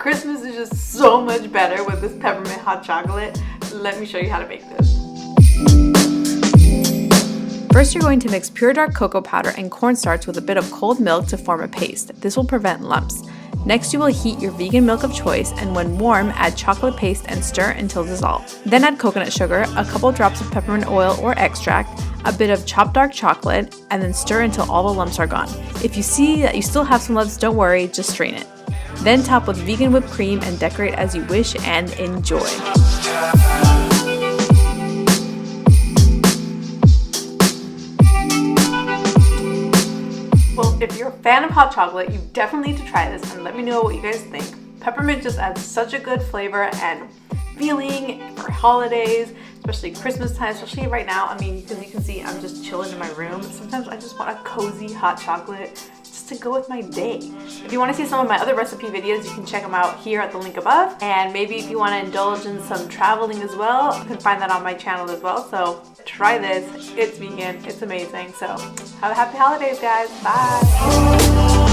Christmas is just so much better with this peppermint hot chocolate. Let me show you how to make this. First, you're going to mix pure dark cocoa powder and cornstarch with a bit of cold milk to form a paste. This will prevent lumps. Next, you will heat your vegan milk of choice, and when warm, add chocolate paste and stir until dissolved. Then add coconut sugar, a couple drops of peppermint oil or extract, a bit of chopped dark chocolate, and then stir until all the lumps are gone. If you see that you still have some lumps, don't worry, just strain it. Then top with vegan whipped cream and decorate as you wish and enjoy. Well, if you're a fan of hot chocolate, you definitely need to try this and let me know what you guys think. Peppermint just adds such a good flavor and feeling for holidays, especially Christmas time, especially right now. I mean, because you can see I'm just chilling in my room. Sometimes I just want a cozy hot chocolate just to go with my day. If you want to see some of my other recipe videos, you can check them out here at the link above. And maybe if you want to indulge in some traveling as well, you can find that on my channel as well. So try this. It's vegan. It's amazing. So have a happy holidays, guys. Bye.